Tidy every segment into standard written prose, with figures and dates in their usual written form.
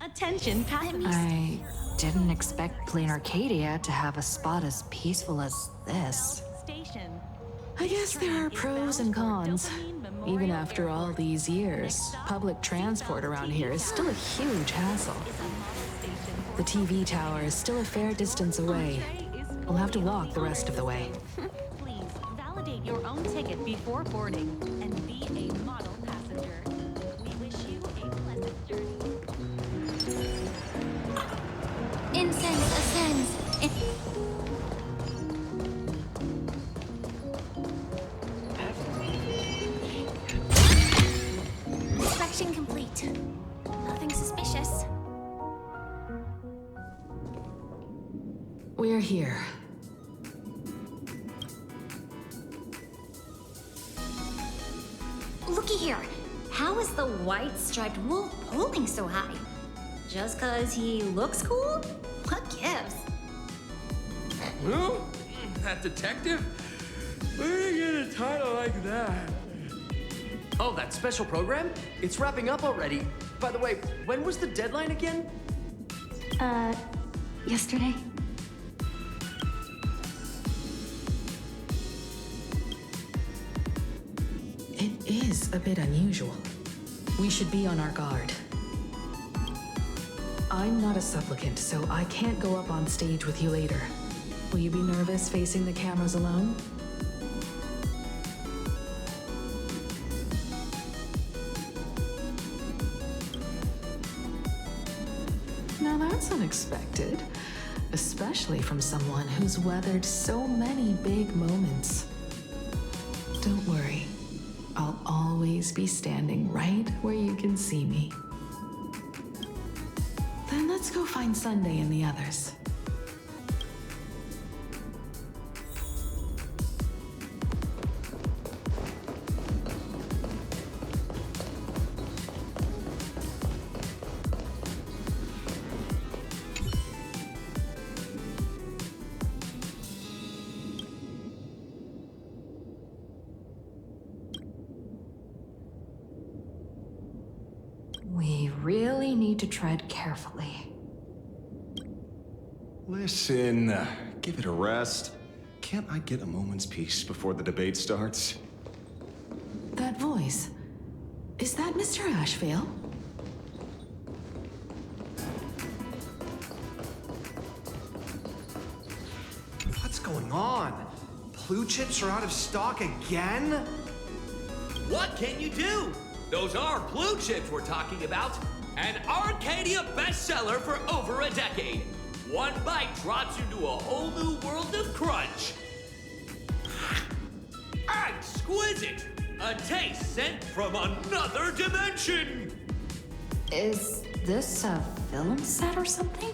Attention, passengers. I didn't expect Plain Arcadia to have a spot as peaceful as this. Station. I guess there are pros and cons. Even after all these years, public transport around here is still a huge hassle. The TV tower is still a fair distance away. We'll have to walk the rest of the way. Please validate your own ticket before boarding and be a model passenger. We wish you a pleasant journey. Incense ascends. Inspection complete. Nothing suspicious. We're here. Looky here. How is the white striped wolf pulling so high? Just 'cause he looks cool? What gives? Who? That detective? Where did you get a title like that? Oh, that special program? It's wrapping up already. By the way, when was the deadline again? Yesterday. It is a bit unusual. We should be on our guard. I'm not a supplicant, so I can't go up on stage with you later. Will you be nervous facing the cameras alone? Now that's unexpected, especially from someone who's weathered so many big moments. Don't worry, I'll always be standing right where you can see me. Then let's go find Sunday and the others. We really need to tread carefully. Listen, give it a rest. Can't I get a moment's peace before the debate starts? That voice, is that Mr. Ashvale? What's going on? Blue chips are out of stock again? What can you do? Those are blue chips we're talking about. An Arcadia bestseller for over a decade. One bite drops you into a whole new world of crunch. Exquisite! A taste sent from another dimension! Is this a film set or something?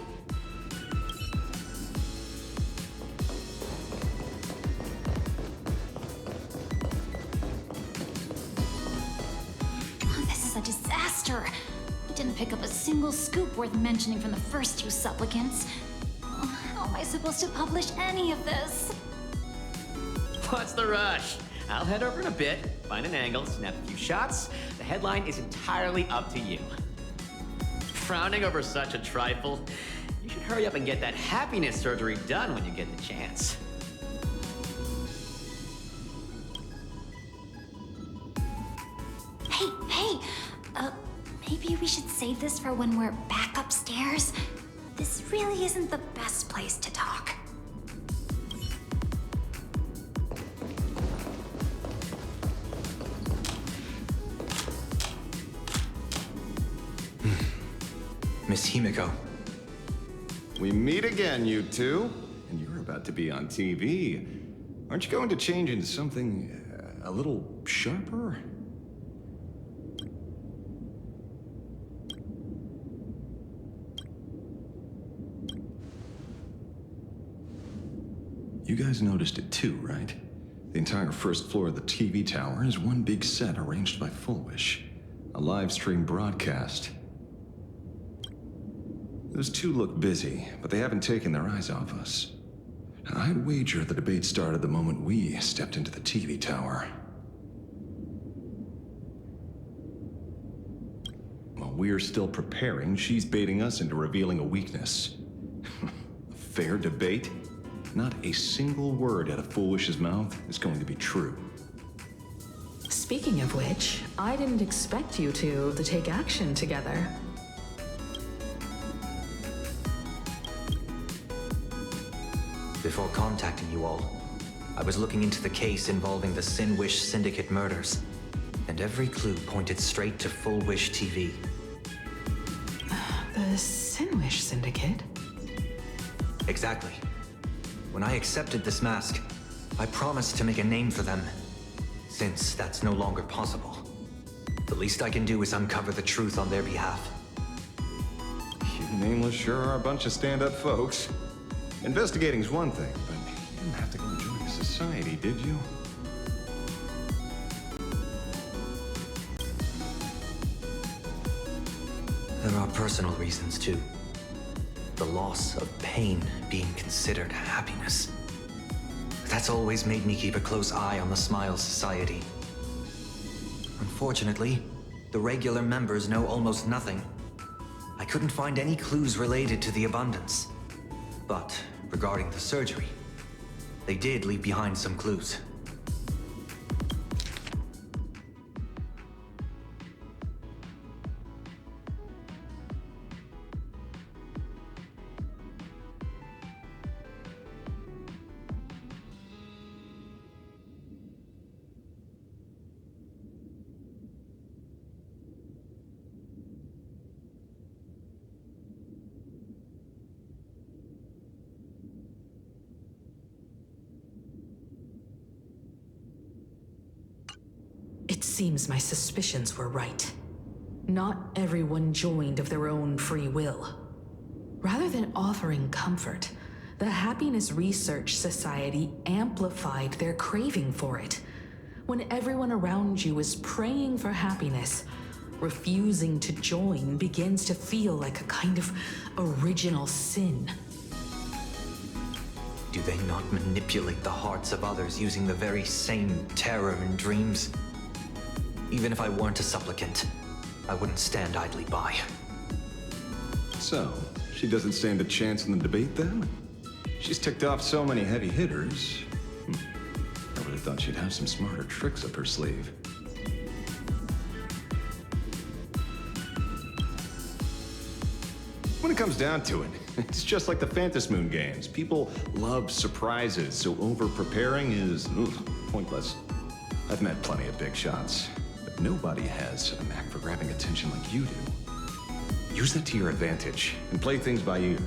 This is a disaster. We didn't pick up a single scoop worth mentioning from the first two supplicants. How am I supposed to publish any of this? What's the rush? I'll head over in a bit, find an angle, snap a few shots. The headline is entirely up to you. Frowning over such a trifle? You should hurry up and get that happiness surgery done when you get the chance. Hey, maybe we should save this for when we're back upstairs? This really isn't the best place to talk. Miss Himiko. We meet again, you two. And you're about to be on TV. Aren't you going to change into something a little sharper? You guys noticed it too, right? The entire first floor of the TV tower is one big set arranged by Full Wish. A live stream broadcast. Those two look busy, but they haven't taken their eyes off us. I'd wager the debate started the moment we stepped into the TV tower. Well, we're still preparing, she's baiting us into revealing a weakness. A fair debate? Not a single word out of Foolish's mouth is going to be true. Speaking of which, I didn't expect you two to take action together. Before contacting you all, I was looking into the case involving the Sin Wish Syndicate murders, and every clue pointed straight to Full Wish TV. The Sin Wish Syndicate? Exactly. When I accepted this mask, I promised to make a name for them. Since that's no longer possible, the least I can do is uncover the truth on their behalf. You nameless sure are a bunch of stand-up folks. Investigating's one thing, but you didn't have to go and join the society, did you? There are personal reasons, too. The loss of pain being considered happiness. That's always made me keep a close eye on the Smile Society. Unfortunately, the regular members know almost nothing. I couldn't find any clues related to the abundance. But regarding the surgery, they did leave behind some clues. It seems my suspicions were right. Not everyone joined of their own free will. Rather than offering comfort, the Happiness Research Society amplified their craving for it. When everyone around you is praying for happiness, refusing to join begins to feel like a kind of original sin. Do they not manipulate the hearts of others using the very same terror in dreams? Even if I weren't a supplicant, I wouldn't stand idly by. So, she doesn't stand a chance in the debate then? She's ticked off so many heavy hitters. I would have thought she'd have some smarter tricks up her sleeve. When it comes down to it, it's just like the Phantom Moon games. People love surprises, so over-preparing is pointless. I've met plenty of big shots, but nobody has a knack for grabbing attention like you do. Use that to your advantage and play things by ear.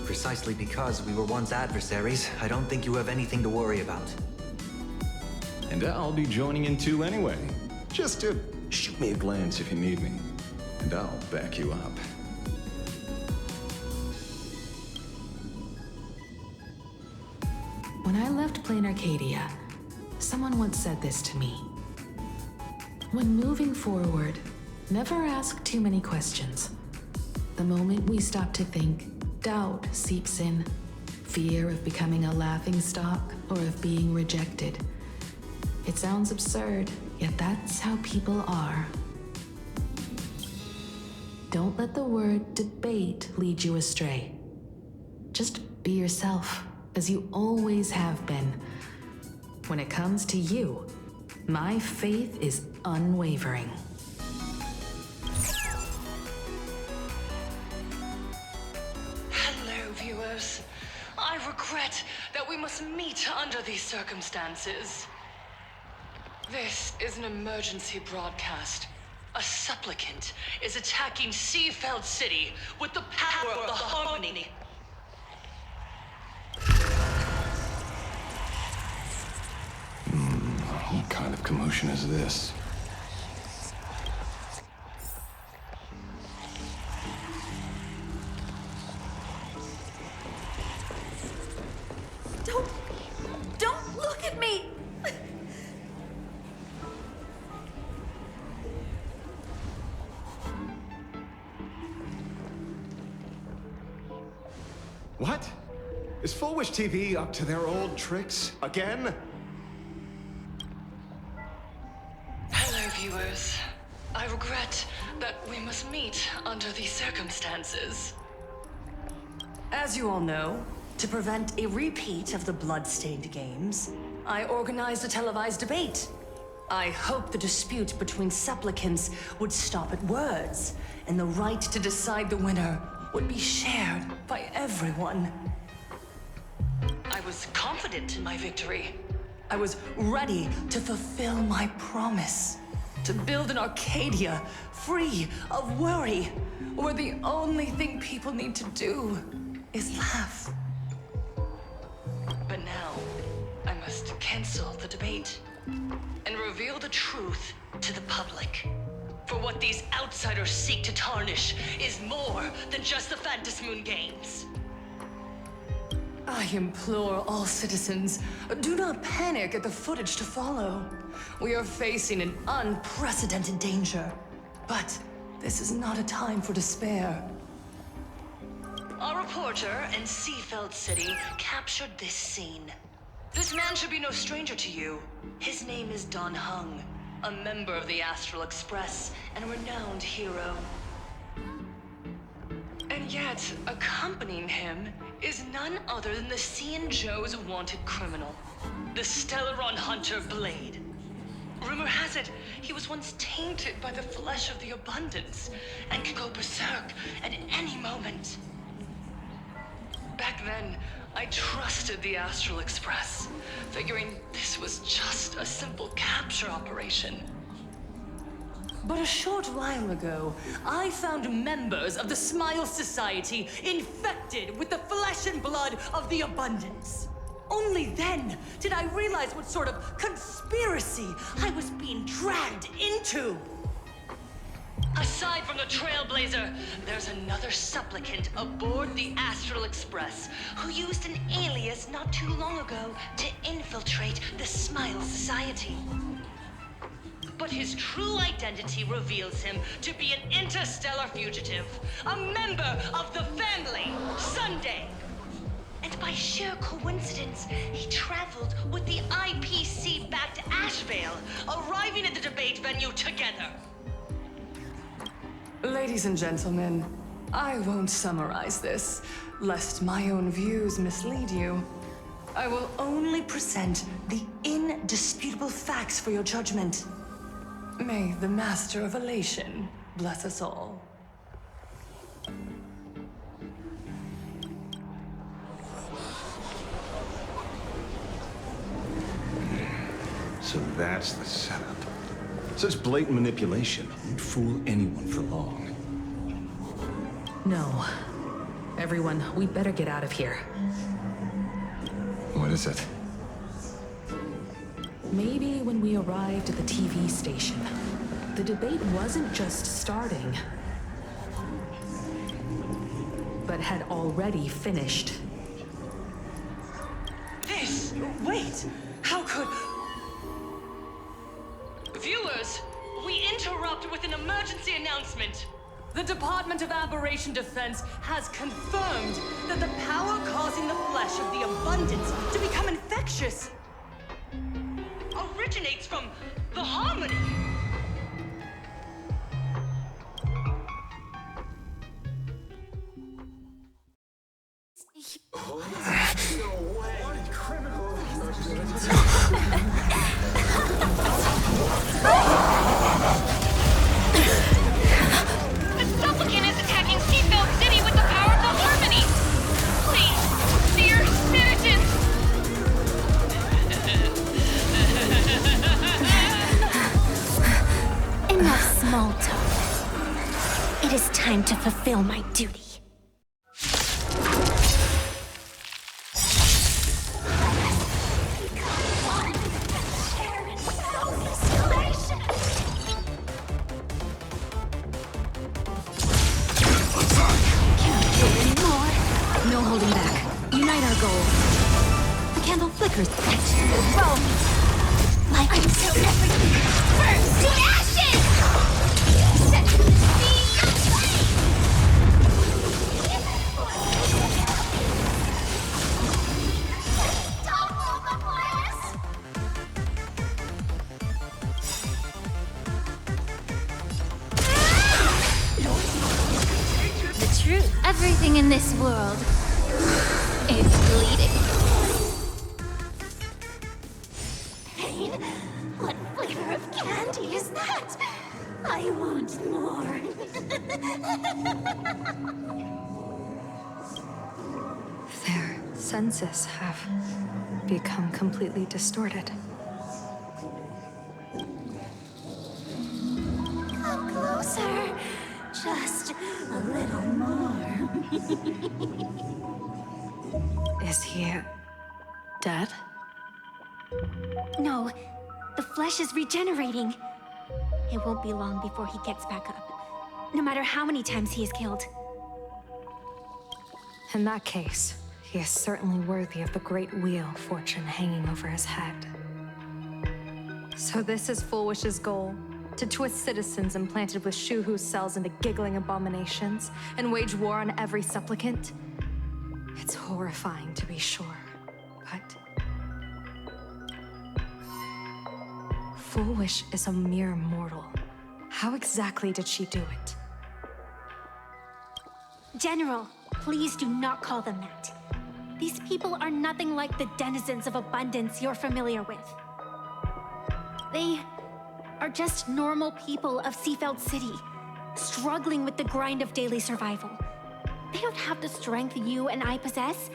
Precisely because we were once adversaries, I don't think you have anything to worry about. And I'll be joining in too anyway. Just to shoot me a glance if you need me, and I'll back you up. When I left Plain Arcadia, someone once said this to me. When moving forward, never ask too many questions. The moment we stop to think, doubt seeps in. Fear of becoming a laughingstock or of being rejected. It sounds absurd, yet that's how people are. Don't let the word debate lead you astray. Just be yourself, as you always have been. When it comes to you, my faith is unwavering. Hello, viewers. I regret that we must meet under these circumstances. This is an emergency broadcast. A supplicant is attacking Seafeld City with the power of the Harmony. What kind of commotion is this? Don't look at me! What? Is Full Wish TV up to their old tricks again? Hello, viewers. I regret that under these circumstances. As you all know, to prevent a repeat of the blood-stained games, I organized a televised debate. I hoped the dispute between supplicants would stop at words, and the right to decide the winner would be shared by everyone. I was confident in my victory. I was ready to fulfill my promise. To build an Arcadia free of worry, where the only thing people need to do is laugh. But now, I must cancel the debate and reveal the truth to the public. For what these outsiders seek to tarnish is more than just the Phantom Moon Games. I implore all citizens, do not panic at the footage to follow. We are facing an unprecedented danger. But this is not a time for despair. Our reporter in Seafeld City captured this scene. This man should be no stranger to you. His name is Don Hung, a member of the Astral Express and a renowned hero. And yet, accompanying him is none other than the Cian Joe's wanted criminal, the Stellaron hunter Blade. Rumor has it, he was once tainted by the flesh of the Abundance and could go berserk at any moment. Back then, I trusted the Astral Express, figuring this was just a simple capture operation. But a short while ago, I found members of the Smile Society infected with the flesh and blood of the Abundance. Only then did I realize what sort of conspiracy I was being dragged into. Aside from the Trailblazer, there's another supplicant aboard the Astral Express who used an alias not too long ago to infiltrate the Smile Society. But his true identity reveals him to be an interstellar fugitive, a member of the family, Sunday. And by sheer coincidence, he traveled with the IPC back to Ashvale, arriving at the debate venue together. Ladies and gentlemen, I won't summarize this, lest my own views mislead you. I will only present the indisputable facts for your judgment. May the Master of Elation bless us all. So that's the setup. Such blatant manipulation won't fool anyone for long. No. Everyone, we better get out of here. What is it? Maybe when we arrived at the TV station, the debate wasn't just starting, but had already finished. Wait! How could... Viewers, we interrupt with an emergency announcement. The Department of Aberration Defense has confirmed that the power causing the flesh of the Abundance to become infectious originates from the Harmony. The supplicant is attacking Seafeld City with the power of the Harmony! Please, dear citizens! Enough small talk. It is time to fulfill my duty. No holding back. Unite our goals. The candle flickers. Roll me. Like until everything burns to ashes! Set me aflame! Don't move the place! truth. Everything in this world is bleeding. Pain? What flavor of candy is that? I want more. Their senses have become completely distorted. Come closer. Just a little more. Is he dead? No, the flesh is regenerating. It won't be long before he gets back up, no matter how many times he is killed. In that case, he is certainly worthy of the great wheel of fortune hanging over his head. So this is Fulwish's goal? To twist citizens implanted with Shuhu cells into giggling abominations and wage war on every supplicant? It's horrifying to be sure, but... Fulwish is a mere mortal. How exactly did she do it? General, please do not call them that. These people are nothing like the denizens of abundance you're familiar with. They are just normal people of Seafeld City, struggling with the grind of daily survival. They don't have the strength you and I possess,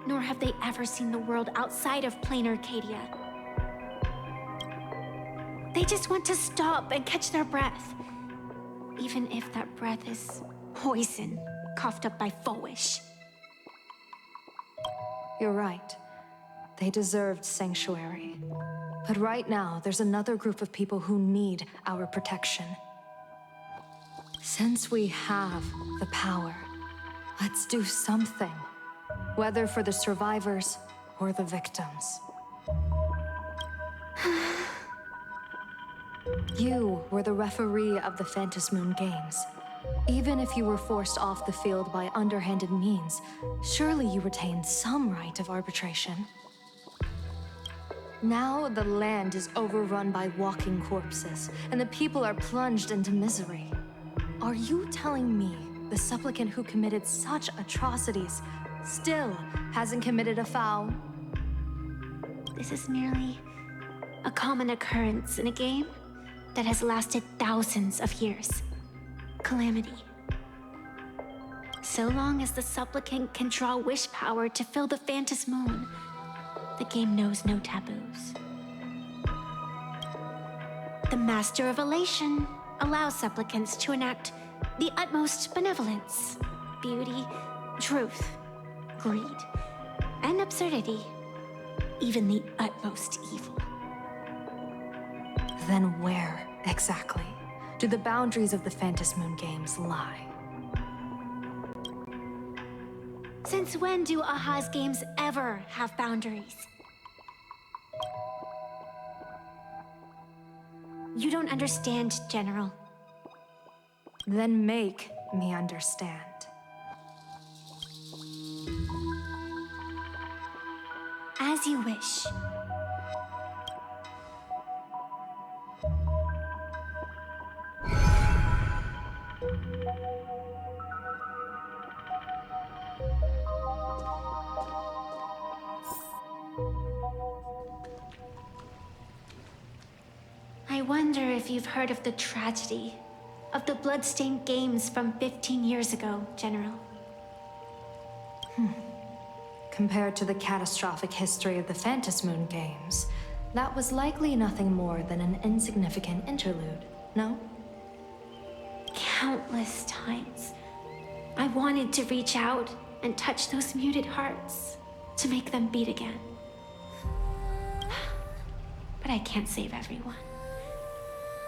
nor have they ever seen the world outside of plain Arcadia. They just want to stop and catch their breath, even if that breath is poison coughed up by Fulwish. You're right. They deserved sanctuary. But right now, there's another group of people who need our protection. Since we have the power, let's do something. Whether for the survivors or the victims. You were the referee of the Phantasmoon Games. Even if you were forced off the field by underhanded means, surely you retained some right of arbitration. Now the land is overrun by walking corpses, and the people are plunged into misery. Are you telling me the supplicant who committed such atrocities still hasn't committed a foul? This is merely a common occurrence in a game that has lasted thousands of years. Calamity. So long as the supplicant can draw wish power to fill the Phantasmoon, the game knows no taboos. The Master of Elation allows supplicants to enact the utmost benevolence, beauty, truth, greed, and absurdity, even the utmost evil. Then where, exactly, do the boundaries of the Phantasmoon Games lie? Since when do Aha's games ever have boundaries? You don't understand, General. Then make me understand. As you wish. I wonder if you've heard of the tragedy of the Bloodstained Games from 15 years ago, General. Compared to the catastrophic history of the Phantasmoon Games, that was likely nothing more than an insignificant interlude, no? Countless times, I wanted to reach out and touch those muted hearts to make them beat again. But I can't save everyone.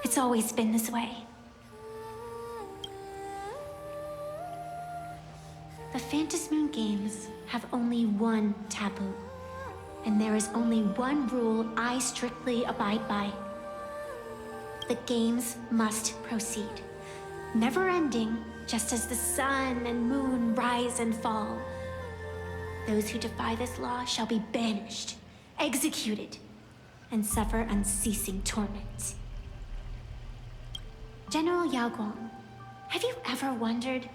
It's always been this way. The Phantasmoon Games have only one taboo, and there is only one rule I strictly abide by. The games must proceed, never ending, just as the sun and moon rise and fall. Those who defy this law shall be banished, executed, and suffer unceasing torment. General Yao Guang, have you ever wondered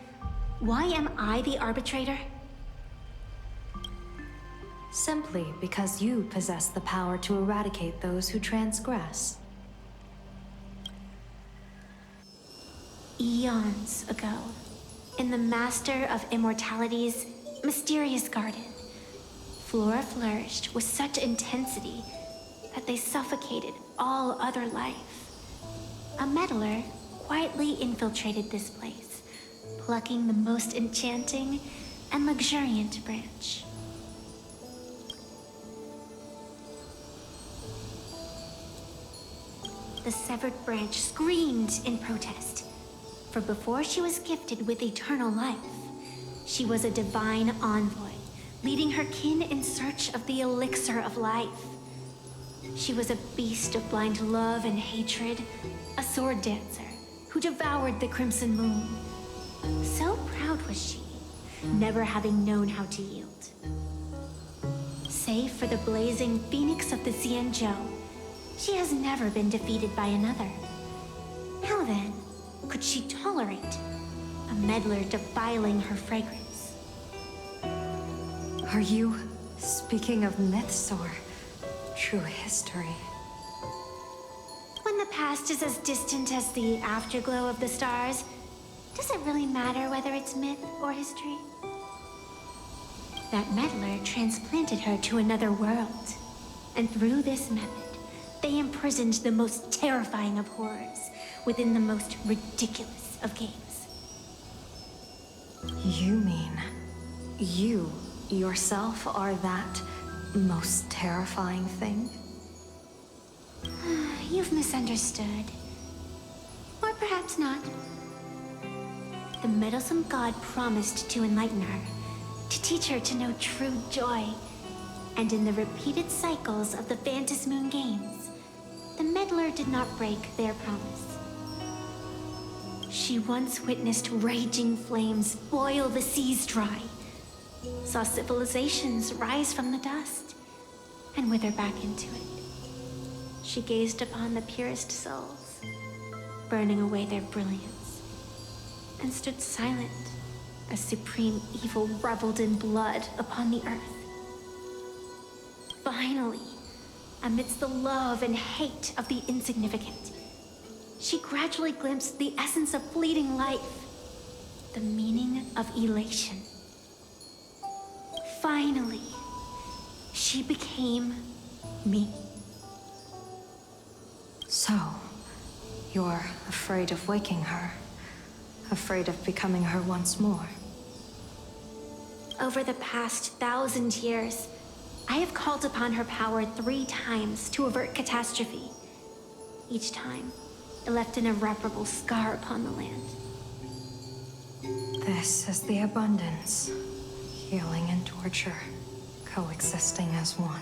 Why am I the arbitrator? Simply because you possess the power to eradicate those who transgress. Eons ago, in the Master of Immortality's mysterious garden, flora flourished with such intensity that they suffocated all other life. A meddler quietly infiltrated this place, plucking the most enchanting and luxuriant branch. The severed branch screamed in protest, for before she was gifted with eternal life, she was a divine envoy, leading her kin in search of the elixir of life. She was a beast of blind love and hatred, a sword dancer who devoured the crimson moon. So proud was she, never having known how to yield. Save for the blazing phoenix of the Xianzhou, she has never been defeated by another. How then could she tolerate a meddler defiling her fragrance? Are you speaking of myths or true history? When the past is as distant as the afterglow of the stars, does it really matter whether it's myth or history? That meddler transplanted her to another world, and through this method, they imprisoned the most terrifying of horrors within the most ridiculous of games. You mean you yourself are that most terrifying thing? You've misunderstood. Or perhaps not. The meddlesome god promised to enlighten her, to teach her to know true joy. And in the repeated cycles of the Phantom Moon games, the meddler did not break their promise. She once witnessed raging flames boil the seas dry, saw civilizations rise from the dust, and wither back into it. She gazed upon the purest souls, burning away their brilliance, and stood silent as supreme evil reveled in blood upon the earth. Finally, amidst the love and hate of the insignificant, she gradually glimpsed the essence of fleeting life, the meaning of elation. Finally, she became me. So, you're afraid of waking her, afraid of becoming her once more. Over the past 1,000 years, I have called upon her power 3 times to avert catastrophe. Each time, it left an irreparable scar upon the land. This is the abundance, healing and torture, coexisting as one.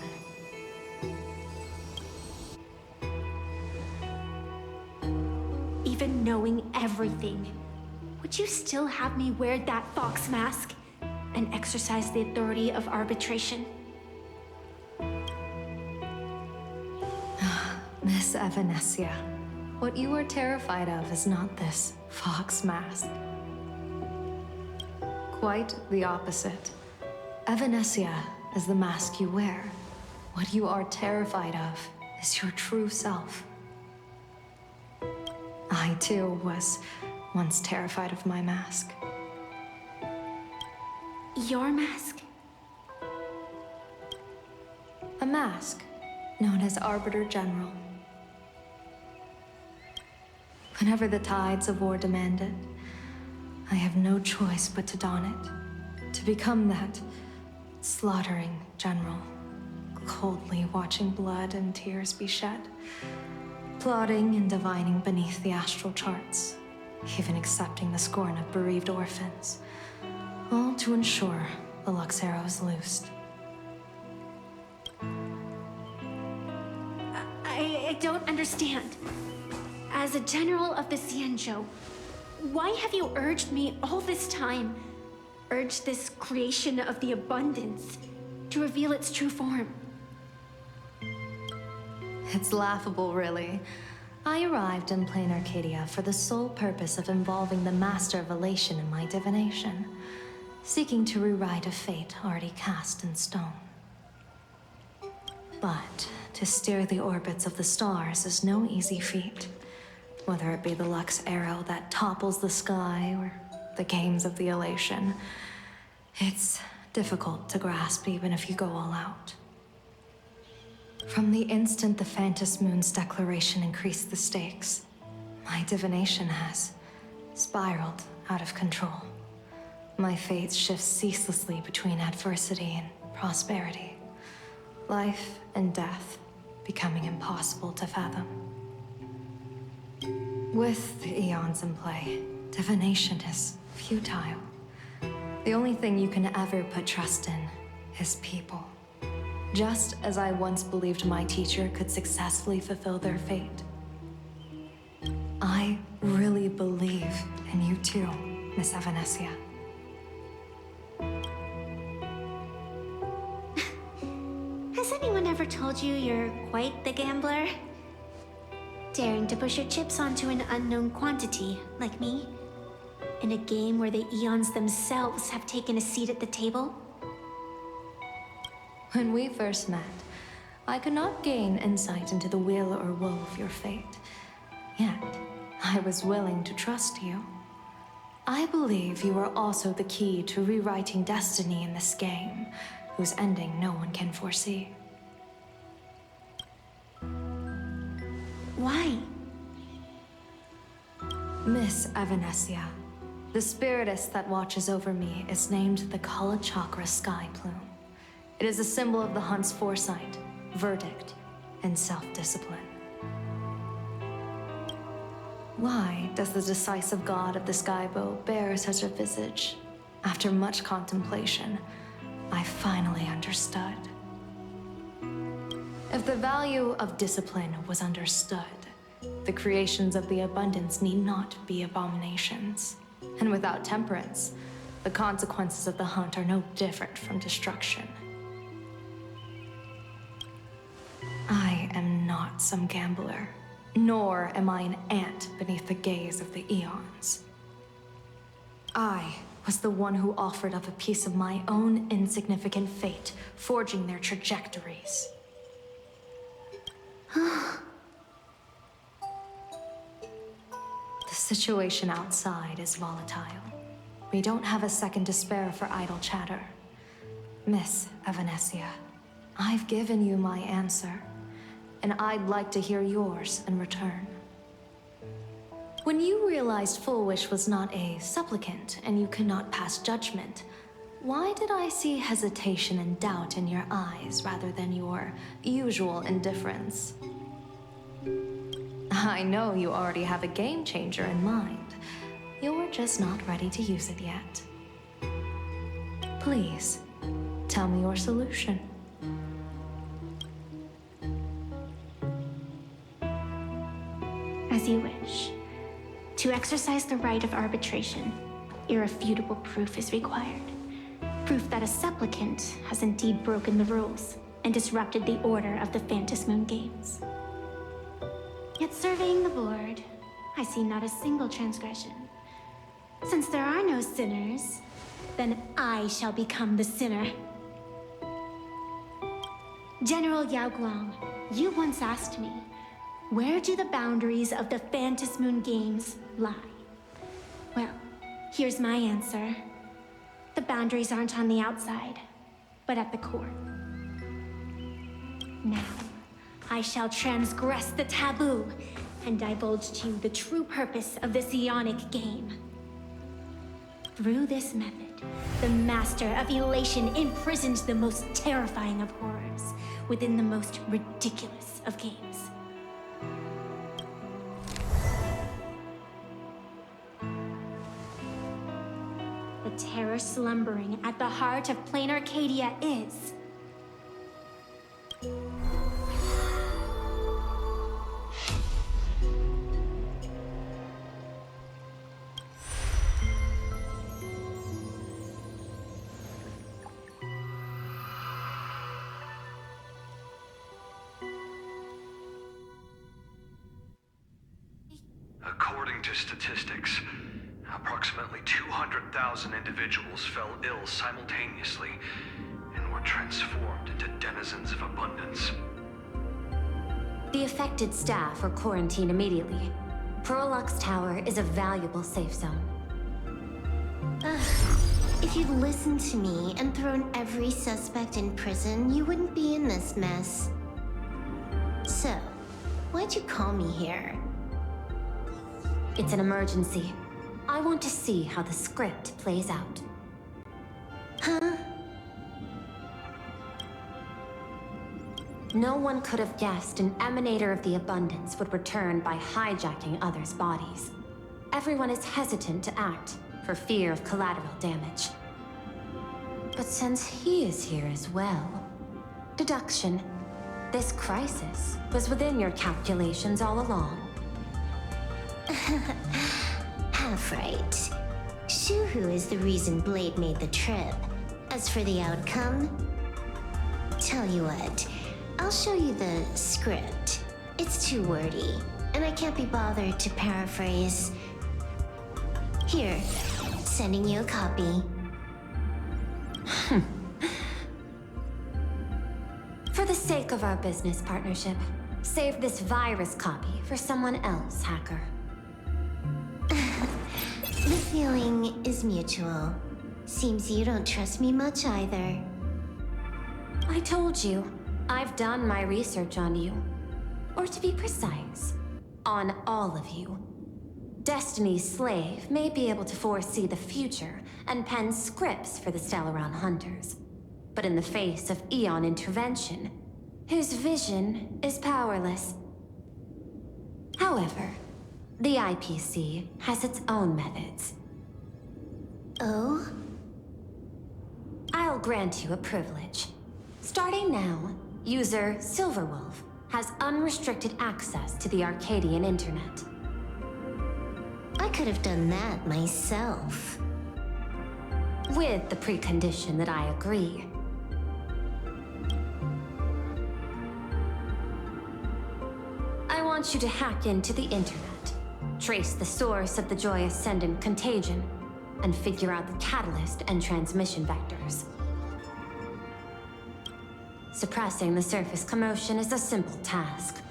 Even knowing everything, would you still have me wear that fox mask and exercise the authority of arbitration? Miss Evanescia, what you are terrified of is not this fox mask. Quite the opposite. Evanescia is the mask you wear. What you are terrified of is your true self. I, too, was once terrified of my mask. Your mask? A mask known as Arbiter General. Whenever the tides of war demand it, I have no choice but to don it, to become that slaughtering general, coldly watching blood and tears be shed, plotting and divining beneath the astral charts, even accepting the scorn of bereaved orphans, all to ensure the Luxero is loosed. I don't understand. As a general of the Xianzhou, why have you urged me all this time, urged this creation of the abundance to reveal its true form? It's laughable, really. I arrived in Plain Arcadia for the sole purpose of involving the Master of Elation in my divination, seeking to rewrite a fate already cast in stone. But to steer the orbits of the stars is no easy feat, whether it be the Lux arrow that topples the sky or the games of the Elation. It's difficult to grasp even if you go all out. From the instant the Phantom Moon's declaration increased the stakes, my divination has spiraled out of control. My fate shifts ceaselessly between adversity and prosperity, life and death becoming impossible to fathom. With the eons in play, divination is futile. The only thing you can ever put trust in is people. Just as I once believed my teacher could successfully fulfill their fate. I really believe in you too, Miss Evanescia. Has anyone ever told you you're quite the gambler? Daring to push your chips onto an unknown quantity, like me? In a game where the eons themselves have taken a seat at the table? When we first met, I could not gain insight into the will or woe of your fate. Yet, I was willing to trust you. I believe you are also the key to rewriting destiny in this game, whose ending no one can foresee. Why? Miss Evanescia, the spiritess that watches over me is named the Kala Chakra Sky Plume. It is a symbol of the hunt's foresight, verdict, and self-discipline. Why does the decisive god of the skybow bear such a visage? After much contemplation, I finally understood. If the value of discipline was understood, the creations of the abundance need not be abominations. And without temperance, the consequences of the hunt are no different from destruction. I am not some gambler, nor am I an ant beneath the gaze of the eons. I was the one who offered up a piece of my own insignificant fate, forging their trajectories. The situation outside is volatile. We don't have a second to spare for idle chatter. Miss Evanescia, I've given you my answer, and I'd like to hear yours in return. When you realized Full Wish was not a supplicant and you could not pass judgment, why did I see hesitation and doubt in your eyes rather than your usual indifference? I know you already have a game changer in mind. You're just not ready to use it yet. Please, tell me your solution. As you wish. To exercise the right of arbitration, irrefutable proof is required. Proof that a supplicant has indeed broken the rules and disrupted the order of the Phantom Moon Games. Yet surveying the board, I see not a single transgression. Since there are no sinners, then I shall become the sinner. General Yao Guang, you once asked me, where do the boundaries of the Phantom Moon Games lie? Well, here's my answer. The boundaries aren't on the outside, but at the core. Now, I shall transgress the taboo and divulge to you the true purpose of this Ionic game. Through this method, the Master of Elation imprisoned the most terrifying of horrors within the most ridiculous of games. The terror slumbering at the heart of Plain Arcadia is... to statistics, approximately 200,000 individuals fell ill simultaneously and were transformed into denizens of abundance. The affected staff are quarantined immediately. Prolux Tower is a valuable safe zone. If you'd listened to me and thrown every suspect in prison, you wouldn't be in this mess. So, why'd you call me here? It's an emergency. I want to see how the script plays out. Huh? No one could have guessed an emanator of the abundance would return by hijacking others' bodies. Everyone is hesitant to act for fear of collateral damage. But since he is here as well, deduction. This crisis was within your calculations all along. Half right. Shuhu is the reason Blade made the trip. As for the outcome, tell you what, I'll show you the script. It's too wordy, and I can't be bothered to paraphrase. Here, sending you a copy. For the sake of our business partnership, save this virus copy for someone else, hacker. The feeling is mutual. Seems you don't trust me much either. I told you, I've done my research on you. Or to be precise, on all of you. Destiny's slave may be able to foresee the future and pen scripts for the Stellaron Hunters. But in the face of Eon intervention, his vision is powerless. However, the IPC has its own methods. Oh? I'll grant you a privilege. Starting now, user Silverwolf has unrestricted access to the Arcadian internet. I could have done that myself. With the precondition that I agree. I want you to hack into the internet, trace the source of the Joy Ascendant contagion, and figure out the catalyst and transmission vectors. Suppressing the surface commotion is a simple task,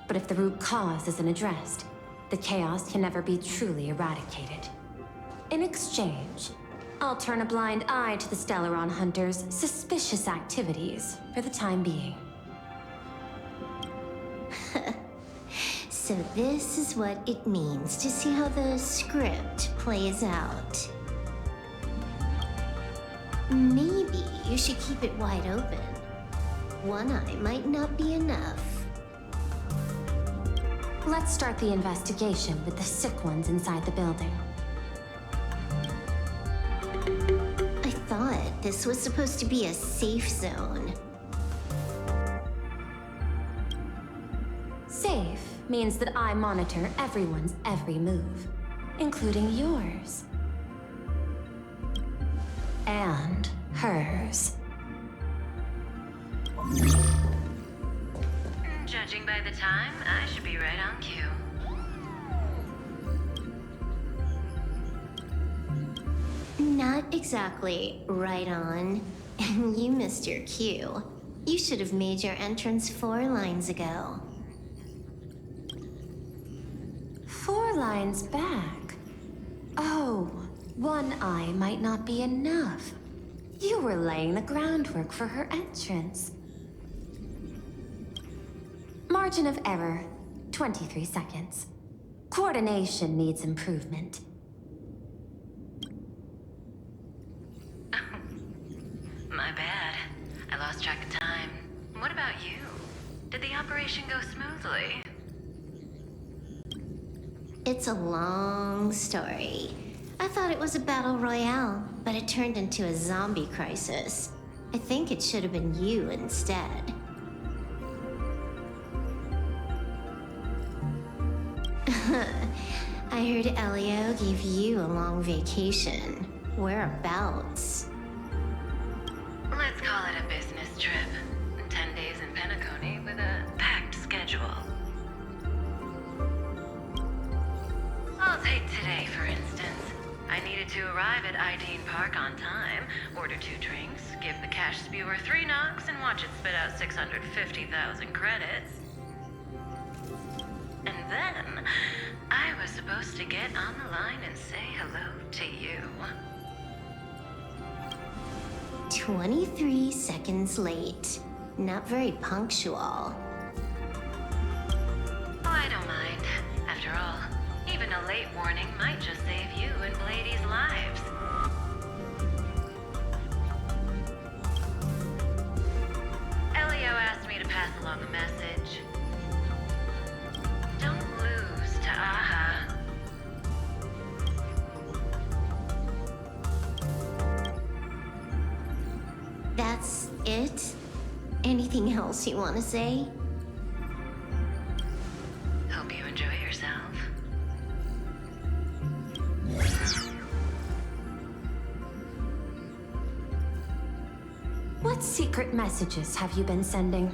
but if the root cause isn't addressed, the chaos can never be truly eradicated. In exchange, I'll turn a blind eye to the Stellaron Hunters' suspicious activities for the time being. So this is what it means to see how the script plays out. Maybe you should keep it wide open. One eye might not be enough. Let's start the investigation with the sick ones inside the building. I thought this was supposed to be a safe zone. Safe means that I monitor everyone's every move, including yours. And hers. Judging by the time, I should be right on cue. Not exactly right on. You missed your cue. You should have made your entrance 4 lines ago. 4 lines back? Oh, one eye might not be enough. You were laying the groundwork for her entrance. Margin of error, 23 seconds. Coordination needs improvement. My bad. I lost track of time. What about you? Did the operation go smoothly? It's a long story. I thought it was a battle royale, but it turned into a zombie crisis. I think it should have been you instead. I heard Elio gave you a long vacation. Whereabouts? Let's call it a business trip. 10 days in Penacony with a packed schedule. I'll take I needed to arrive at Ideen Park on time, order 2 drinks, give the cash spewer 3 knocks, and watch it spit out 650,000 credits. And then, I was supposed to get on the line and say hello to you. 23 seconds late. Not very punctual. Oh, I don't mind. After all, even a late warning might just save you and Blady's lives. Elio asked me to pass along a message. Don't lose to Aha. That's it? Anything else you want to say? Hope you enjoy yourself. What secret messages have you been sending?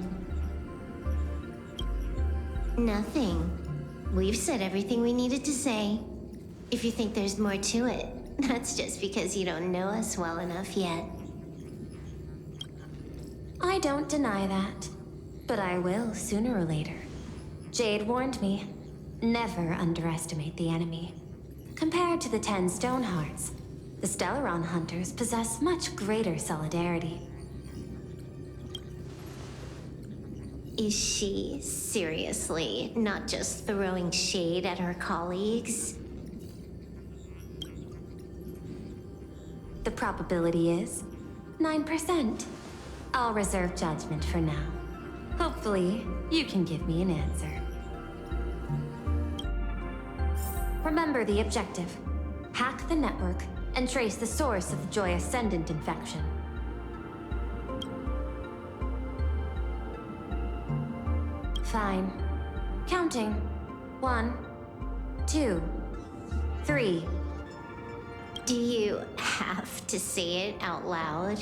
Nothing. We've said everything we needed to say. If you think there's more to it, that's just because you don't know us well enough yet. I don't deny that, but I will sooner or later. Jade warned me, never underestimate the enemy. Compared to the 10 Stonehearts, the Stellaron Hunters possess much greater solidarity. Is she seriously not just throwing shade at her colleagues? The probability is 9%. I'll reserve judgment for now. Hopefully, you can give me an answer. Remember the objective. Hack the network and trace the source of the Joy Ascendant infection. Fine. Counting. 1, 2, 3. Do you have to say it out loud?